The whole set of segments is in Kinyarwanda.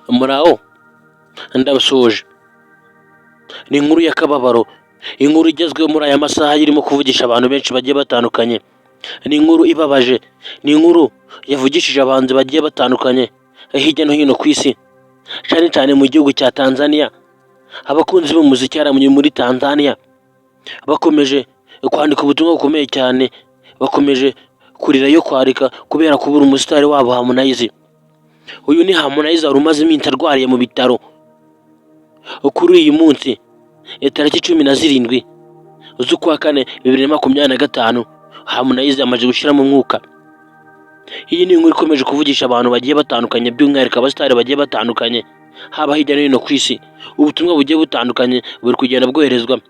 muraho ndabasuje. Ni inkuru y'akababaro, inkuru igezweho muri aya masaha irimo kuvugisha abantu benshi bagiye batandukanye. Ni inkuru ibabaje, ni inkuru yavugishije abahanzi bagiye batandukanye hirya no hino ku isi, cyane cyane mu gihugu cya Tanzania. Abakunzi b'umuziki hariya muri Tanzania bakomeje kwandika ubutumwa bukomeye cyane, bakomeje kurira yo kwarika kubera kubura umusitari wabo Harmonize. Uyu ni Harmonize wari umaze iminsi arwariye mu bitaro. Kuri uyu munsi tariki 17 z'ukwa kane 2025 Harmonize yamaze gushyiramo umwuka. Iyi ni inkuru ikomeje kuvugisha abantu bagiye batandukanye, by'umwihariko abasitari bagiye batandukanye haba hirya no hino ku isi. Ubutumwa bugiye butandukanye buri kugenda bwoherezwa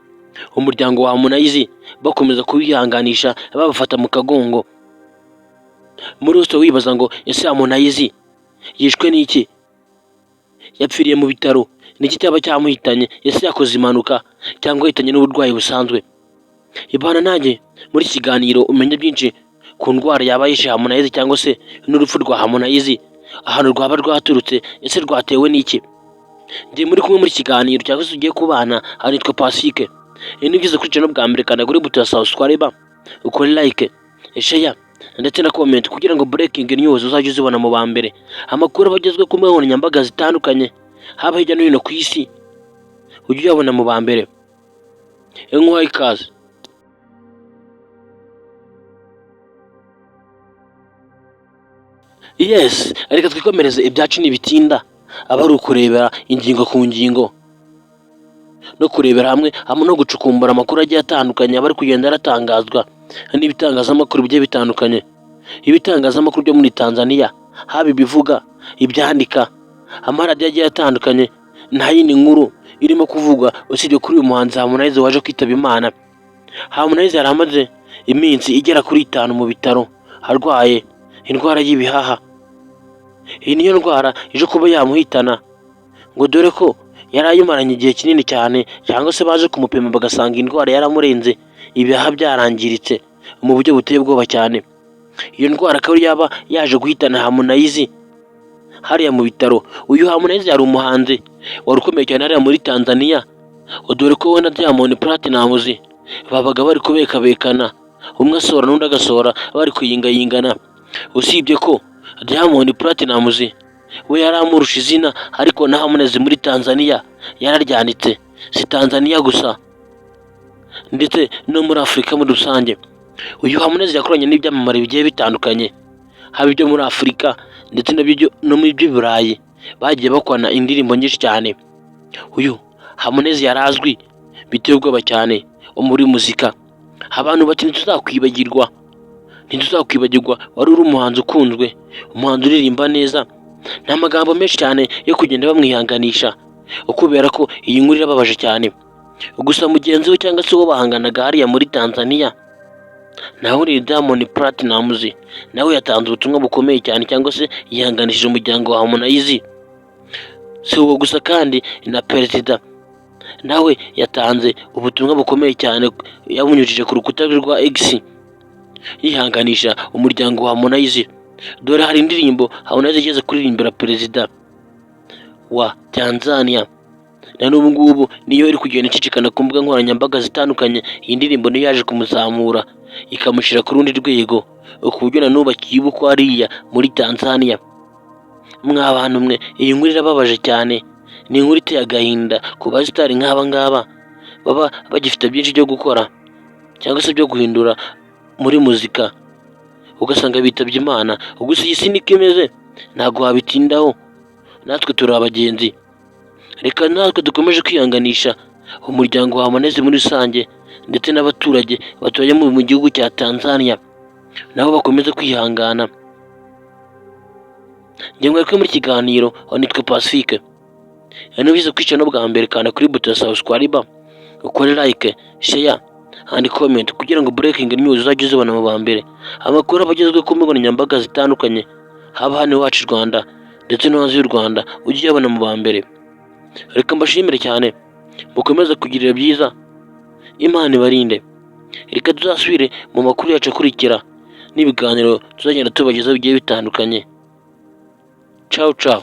umuryango wa Harmonize, bakomeza kubihanganisha babafata mu kagongo. Muri wose wibaza ngo ese Harmonize yishwe n'iki? Yapfiriye mu bitaro, niki cyaba cyamuhitanye? Ese yakoze impanuka cyangwa yahitanye n'uburwayi busanzwe? Ibana nanjye muri kiganiro umenye byinshi ku ndwara yaba yishe Harmonize cyangwa se n'urupfu rwa Harmonize, ahantu rwaba rwaturutse, ese rwatewe n'iki? Ndi muri kumwe muri kiganiro cyangwa se ugiye kubana, hanitwa Pacifique. Ni byiza kuri channel bwa mbere kandi kuri buto ya subscribe, ukore like, share ndetse na comment kugira ngo breaking news uzajye uzibona mu ba mbere. Amakuru abagezwe ku mbuga nkoranyambaga zitandukanye haba hirya no hino ku isi ujye uyabona mu ba mbere. Nk'uwaha ikaze. Yes, reka twikomereze ibyacu n'ibitinda, aba ari ukurebera ingingo ku ngingo no kurebera hamwe no gucukumbura amakuru agiye atandukanye aba ari kugenda aratangazwa n'ibitangazamakuru bigiye bitandukanye. Ibitangazamakuru byo muri Tanzania, haba ibivuga, ibyandika, amaradiyo agiye atandukanye, nta yindi nkuru irimo kuvugwa usibye kuri uyu muhanzi Harmonize waje kwitaba Imana. Harmonize yari amaze iminsi igera kuri 5 mu bitaro arwaye indwara y'ibihaha. Iyi niyo ndwara ije kuba yamuhitana, ngo dore ko yari ayimaranye igihe kinini cyane, cyangwa se baje kumupima bagasanga indwara yaramurenze, ibihaha byarangiritse mu buryo buteye ubwoba cyane. Iyo ndwara akaba yaba yaje guhitana Harmonize hariya mu bitaro. Uyu Harmonize yari umuhanzi wari ukomeye cyane hariya muri Tanzania, dore ko we na Diamond Platnumz babaga bari kubekabekana, umwe asora n'undi agasora, bari kuyingayingana. Usibye ko Diamond Platnumz we yari amurusha izina, ariko na Harmonize muri Tanzania yararyanditse. Si Tanzania gusa ndetse no muri Afurika muri rusange. Uyu Harmonize yakoranye n'ibyamamare bigiye bitandukanye, haba ibyo muri Afurika ndetse no mu by'Iburayi, bagiye bakorana indirimbo nyinshi cyane. Uyu Harmonize yarazwi biteye ubwoba cyane muri muzika. Abantu bati ntituzakwibagirwa, wari uri umuhanzi ukunzwe, umuhanzi uririmba neza, nta magambo menshi cyane yo kugenda bamwihanganisha kubera ko iyi nkuru irababaje cyane. Gusa mugenzi we cyangwa se uwo bahanganaga hariya muri Tanzania, nawe uri Diamond Platnumz, nawe yatanze ubutumwa bukomeye cyane, cyangwa se yihanganishije umuryango wa Harmonize. Si uwo gusa kandi na Perezida nawe yatanze ubutumwa bukomeye cyane, yabunyujije ku rukuta rwa X yihanganisha umuryango wa Harmonize. Dore hari indirimbo Harmonize igeze kuririmbira Perezida wa Tanzania, na n'ubu ngubu niyo iri kugenda icicikana ku mbuga nkoranyambaga zitandukanye. Iyi ndirimbo niyo yaje kumuzamura ikamushyira ku rundi rwego, ku buryo na n'ubu akibukwa hariya muri Tanzania. Mwa bantu mwe, iyi nkuru irababaje cyane, ni inkuru iteye agahinda ku basitari nk'aba ngaba baba bagifite byinshi byo gukora cyangwa se byo guhindura muri muzika, ugasanga bitabye Imana. Gusa iyi si niko imeze, ntabwo wabitindaho, natwe turi abagenzi. Reka natwe dukomeje kwihanganisha umuryango wa Harmonize muri rusange, ndetse n'abaturage batuye mu gihugu cya Tanzania nabo bakomeze kwihangana. Njye mwari muri kiganiro nitwa Pacifique. Nubyiza kwica no bwa mbere kandi kuri buto ya subscribe, ukore like, share and comment kugira ngo breaking news uzajye uzibona mu ba mbere. Amakuru abagezwe ku mbuga nkoranyambaga zitandukanye haba hano iwacu Rwanda ndetse no hanze y'u Rwanda ujye uyabona mu ba mbere. Reka mbashimire cyane, mukomeze kugirira byiza, Imana ibarinde. Reka tuzasubire mu makuru yacu akurikira n'ibiganiro tuzagenda tubagezaho bigiye bitandukanye. Ciao ciao.